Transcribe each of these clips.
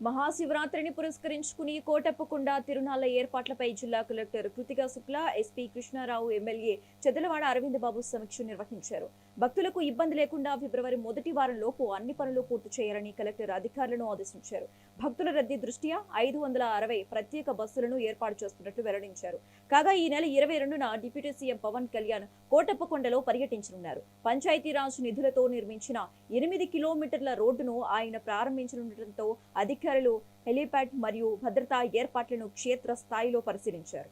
మహాశివరాత్రిని పురస్కరించుకుని కోటప్పకొండ తిరునాళ్ల ఏర్పాట్లపై జిల్లా collector Krithika Shukla, SP Krishna Rao, MLA Chadalavada Aravind Babu సమీక్ష నిర్వహించారు. భక్తులకు ఇబ్బంది లేకుండా ఫిబ్రవరి మొదటి వారంలోపు అన్ని పనులు పూర్తి చేయాలని కలెక్టర్ అధికారులను ఆదేశించారు. భక్తుల రద్దీ దృష్ట్యా 560 ప్రత్యేక బస్సులను ఏర్పాటు చేస్తున్నట్లు వెల్లడించారు. కాగా ఈ నెల 22న డిప్యూటీ సీఎం పవన్ కళ్యాణ్ కోటప్పకొండలో పర్యటించనున్నారు. పంచాయతీరాజ్ నిధులతో నిర్మించిన 8 కిలోమీటర్ల రోడ్డును ఆయన ప్రారంభించనుండటంతో అధికారులు హెలీప్యాడ్ మరియు భద్రతా ఏర్పాట్లను క్షేత్ర స్థాయిలో పరిశీలించారు.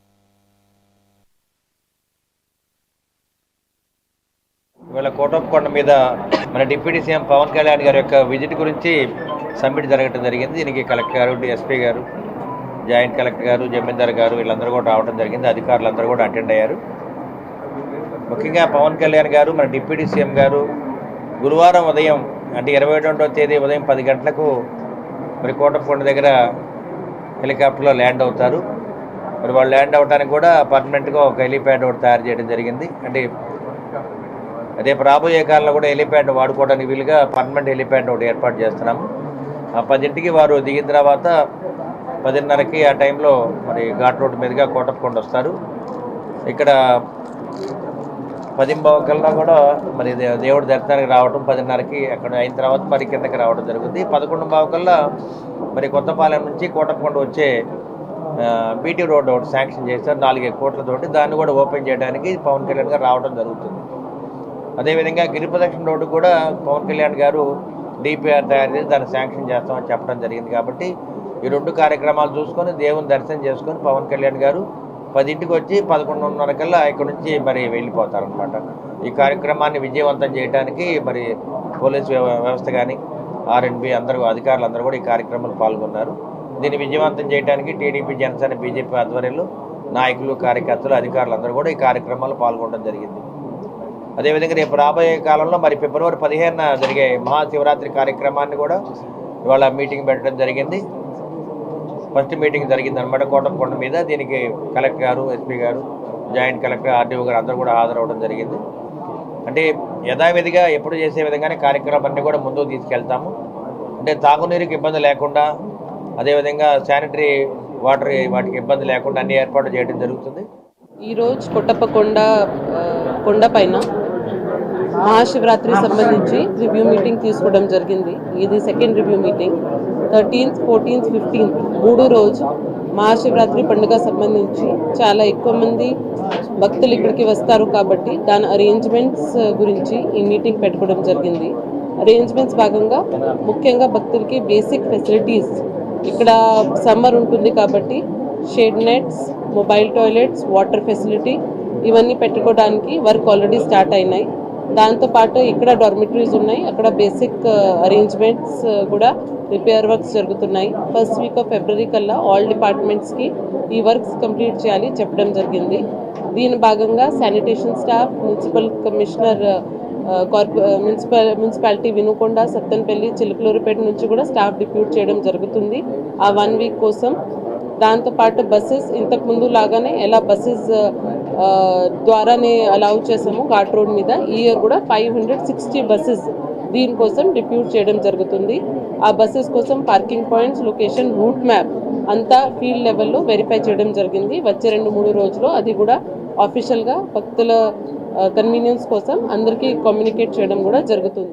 ఇవాళ కోటప్పకొండ మీద మన డిప్యూటీ సీఎం పవన్ కళ్యాణ్ గారి యొక్క విజిట్ గురించి సబ్మిట్ జరగడం జరిగింది. దీనికి కలెక్టర్ గారు, ఎస్పీ గారు, జాయింట్ కలెక్టర్ గారు, జమీందార్ గారు వీళ్ళందరూ కూడా రావడం జరిగింది. అధికారులందరూ కూడా అటెండ్ అయ్యారు. ముఖ్యంగా పవన్ కళ్యాణ్ గారు, మన డిప్యూటీ సీఎం గారు గురువారం ఉదయం అంటే 22వ తేదీ ఉదయం 10 గంటలకు మరి కోటప్పకొండ దగ్గర హెలికాప్టర్లో ల్యాండ్ అవుతారు. మరి వాళ్ళు ల్యాండ్ అవడానికి కూడా పర్మనెంట్గా ఒక హెలీప్యాడ్ ఒకటి తయారు చేయడం జరిగింది. అంటే రేపు రాబోయే కాలంలో కూడా హెలీప్యాడ్ వాడుకోవడానికి వీలుగా పర్మనెంట్ హెలీప్యాడ్ ఒకటి ఏర్పాటు చేస్తున్నాము. 10ంటికి వారు దిగిన తర్వాత 10:30కి ఆ టైంలో మరి ఘాట్ రోడ్డు మీదుగా కోటప్పకొండ వస్తారు. ఇక్కడ 10:15 కల్లా కూడా మరి దేవుడి దర్శనానికి రావడం, 10:30కి అక్కడ అయిన తర్వాత మరి కిందకి రావడం జరుగుతుంది. 11:15 కల్లా మరి కొత్తపాలెం నుంచి కోటప్పకొండ వచ్చే బీటీ రోడ్ ఒకటి శాంక్షన్ చేస్తారు 4 కోట్లతోటి. దాన్ని కూడా ఓపెన్ చేయడానికి పవన్ కళ్యాణ్ గారు రావడం జరుగుతుంది. అదేవిధంగా గిరి ప్రదక్షిణ రోడ్డు కూడా పవన్ కళ్యాణ్ గారు డిపిఆర్ తయారు చేసి దాన్ని శాంక్షన్ చేస్తామని చెప్పడం జరిగింది. కాబట్టి ఈ 2 కార్యక్రమాలు చూసుకొని దేవుని దర్శనం చేసుకొని పవన్ కళ్యాణ్ గారు 10ంటికి వచ్చి 11:30 కల్లా ఇక్కడ నుంచి మరి వెళ్ళిపోతారనమాట. ఈ కార్యక్రమాన్ని విజయవంతం చేయడానికి మరి పోలీస్ వ్యవస్థ కానీ ఆర్ఎండ్బి అధికారులు అందరూ కూడా ఈ కార్యక్రమంలో పాల్గొన్నారు. దీన్ని విజయవంతం చేయడానికి టీడీపీ, జనసేన, బీజేపీ ఆధ్వర్యంలో నాయకులు, కార్యకర్తలు, అధికారులు అందరూ కూడా ఈ కార్యక్రమాల్లో పాల్గొనడం జరిగింది. అదేవిధంగా రేపు రాబోయే కాలంలో మరి ఫిబ్రవరి 15న జరిగే మహాశివరాత్రి కార్యక్రమాన్ని కూడా ఇవాళ మీటింగ్ పెట్టడం జరిగింది. ఫస్ట్ మీటింగ్ జరిగింది అనమాట కోటప్పకొండ మీద. దీనికి కలెక్టర్ గారు, ఎస్పీ గారు, జాయింట్ కలెక్టర్, ఆర్డీఓ గారు అందరూ కూడా హాజరవడం జరిగింది. అంటే యథావిధిగా ఎప్పుడు చేసే విధంగానే కార్యక్రమాన్ని కూడా ముందుకు తీసుకెళ్తాము. అంటే తాగునీరుకి ఇబ్బంది లేకుండా, అదేవిధంగా శానిటరీ వాటర్ వాటికి ఇబ్బంది లేకుండా అన్ని ఏర్పాట్లు చేయడం జరుగుతుంది. ఈరోజు కోటప్పకొండ కొండపైన మహాశివరాత్రి సంబంధించి రివ్యూ మీటింగ్ తీసుకోవడం జరిగింది. ఇది second review meeting. 13th, 14th, 15th 3 రోజు మహాశివరాత్రి పండుగ సంబంధించి చాలా ఎక్కువ మంది భక్తులు ఇక్కడికి వస్తారు. కాబట్టి దాని అరేంజ్మెంట్స్ గురించి ఈ మీటింగ్ పెట్టుకోవడం జరిగింది. అరేంజ్మెంట్స్ భాగంగా ముఖ్యంగా భక్తులకి బేసిక్ ఫెసిలిటీస్, ఇక్కడ సమ్మర్ ఉంటుంది కాబట్టి shade nets, mobile toilets, water facility ఇవన్నీ పెట్టుకోవడానికి వర్క్ ఆల్రెడీ స్టార్ట్ అయినాయి. దాంతోపాటు ఇక్కడ డార్మిటరీస్ ఉన్నాయి. అక్కడ బేసిక్ అరేంజ్మెంట్స్ కూడా రిపేర్ వర్క్స్ జరుగుతున్నాయి. ఫస్ట్ వీక్ ఆఫ్ ఫిబ్రవరి కల్లా ఆల్ డిపార్ట్మెంట్స్కి ఈ వర్క్స్ కంప్లీట్ చేయాలి చెప్పడం జరిగింది. దీని భాగంగా sanitation staff, municipal commissioner, municipality Vinukonda, Sattenapalli, Chilakaluripet నుంచి కూడా స్టాఫ్ డిప్యూట్ చేయడం జరుగుతుంది ఆ 1 వీక్ కోసం. దాంతోపాటు బస్సెస్ ఇంతకుముందు లాగానే ఎలా బస్సెస్ ద్వారానే అలౌ చేసాము ఘాట్ రోడ్ మీద, ఈ ఇయర్ కూడా 560 బస్సెస్ దీనికోసం డిప్యూట్ చేయడం జరుగుతుంది. ఆ బస్సెస్ కోసం parking points, location, route map అంతా ఫీల్డ్ లెవెల్లో వెరిఫై చేయడం జరిగింది. వచ్చే 2-3 రోజుల్లో అది కూడా ఆఫీషియల్గా భక్తుల కన్వీనియన్స్ కోసం అందరికీ కమ్యూనికేట్ చేయడం కూడా జరుగుతుంది.